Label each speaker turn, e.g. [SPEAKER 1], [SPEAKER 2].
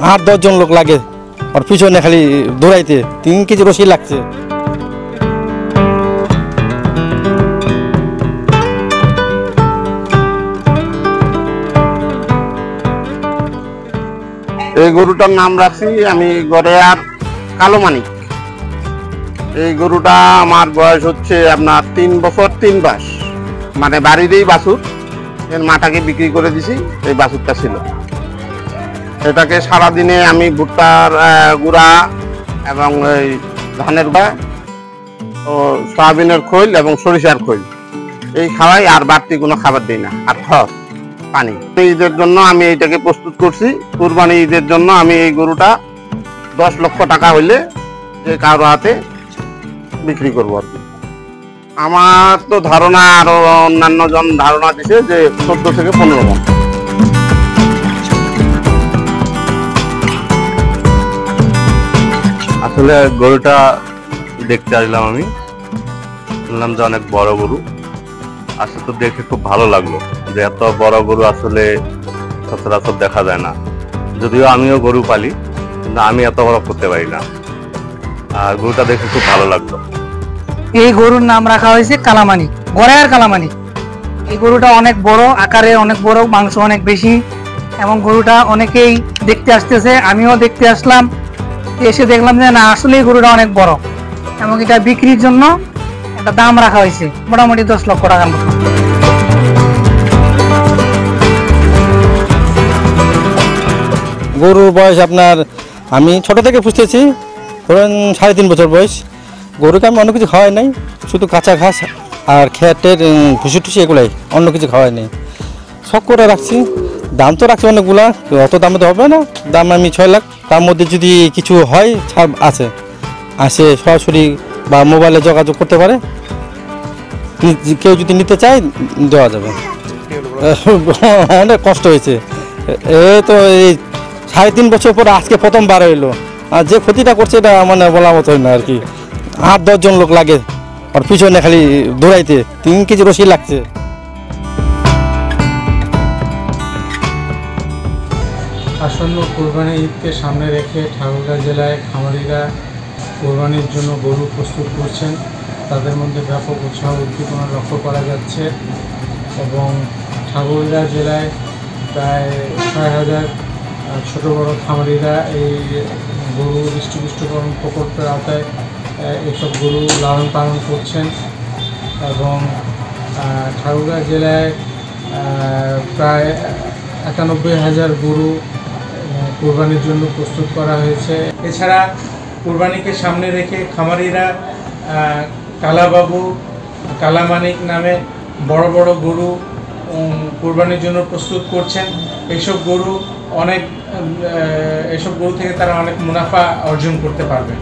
[SPEAKER 1] 8-10 জন লোক লাগে আর পিছনে খালি দৌড়াইতে 3 কেজি রশি লাগছে।
[SPEAKER 2] এই গরুটার নাম রাখছি আমি গড়েয়ার কালো মানিক। এই গরুটা আমার বয়স হচ্ছে আপনার 3 বছর 3 মাস, মানে বাড়িতেই বাছুর, এর মাটাকে বিক্রি করে দিছি। এই বাছুরটা ছিল, এটাকে সারাদিনে আমি ভুট্টার গুঁড়া এবং এই ধানের গুঁড়া ও সয়াবিনের খৈল এবং সরিষার খৈল এই খাওয়াই, আর বাড়তি কোনো খাবার দিই না। আর খড় পানি। ঈদের জন্য আমি এইটাকে প্রস্তুত করছি। কুরবানি ঈদের জন্য আমি এই গরুটা 10 লক্ষ টাকা হইলে যে কারো হাতে বিক্রি করবো আর কি। আমার তো ধারণা, আরো অন্যান্য জন ধারণা দিছে যে 14 থেকে 15 মণ।
[SPEAKER 3] আসলে গরুটা দেখতে আসলাম, আমি শুনলাম যে অনেক বড় গরু। আসলে তো দেখে খুব ভালো লাগলো যে এত বড় গরু আসলে সচরাচর দেখা যায় না। যদিও আমিও গরু পালি, কিন্তু আমি এত বড় করতে পারি না। আর গরুটা দেখে খুব ভালো লাগলো।
[SPEAKER 4] এই গরুর নাম রাখা হয়েছে কালামানিক, গড়েয়ার কালামানিক। এই গরুটা অনেক বড় আকারে, অনেক বড়, মাংস অনেক বেশি, এবং গরুটা অনেকেই দেখতে আসতেছে, আমিও দেখতে আসলাম। এসে দেখলাম যে না, আসলে এই গরুটা অনেক বড়, এবং এটা বিক্রির জন্য একটা দাম রাখা হয়েছে মোটামুটি 10 লক্ষ টাকার মতো।
[SPEAKER 1] গরুর বয়স আপনার, আমি ছোট থেকে পুষতেছি, ধরেন 3.5 বছর বয়স। গরুকে আমি অন্য কিছু খাওয়াই নাই, শুধু কাঁচা ঘাস আর খেটের ভুসি টুসি, এগুলাই, অন্য কিছু খাওয়াই নেই। শখ করে রাখছি। দাম তো রাখছি অনেকগুলা, অত দামে তো হবে না। দাম আমি 6 লাখ। তার মধ্যে যদি কিছু হয় ছাড় আসে সরাসরি বা মোবাইলে যোগাযোগ করতে পারে, কেউ যদি নিতে চায় দেওয়া যাবে। অনেক কষ্ট হয়েছে। তো এই 3.5 বছর পর আজকে প্রথমবার হইলো। আর যে ক্ষতিটা করছে এটা মানে বলার মতো হয় না আর কি। 8-10 জন লোক লাগে আর পিছনে খালি দৌড়াইতে 3 কেজি রশি লাগছে।
[SPEAKER 5] আসন্ন কোরবানি ঈদকে সামনে রেখে ঠাকুরগাঁও জেলায় খামারিরা কোরবানির জন্য গরু প্রস্তুত করছেন। তাদের মধ্যে ব্যাপক উৎসাহ উদ্দীপনা লক্ষ্য করা যাচ্ছে, এবং ঠাকুরগাঁও জেলায় প্রায় 6,000 ছোটো বড়ো খামারিরা এই গরু হৃষ্টপুষ্টকরণ প্রকল্পের আওতায় এসব গরু লালন পালন করছেন। এবং ঠাকুরগাঁও জেলায় প্রায় 91,000 গরু কোরবানির জন্য প্রস্তুত করা হয়েছে। এছাড়া কোরবানিকে সামনে রেখে খামারিরা কালাবাবু, কালামানিক নামে বড় বড় গরু কোরবানির জন্য প্রস্তুত করছেন। এইসব গরু থেকে তারা অনেক মুনাফা অর্জন করতে পারবে।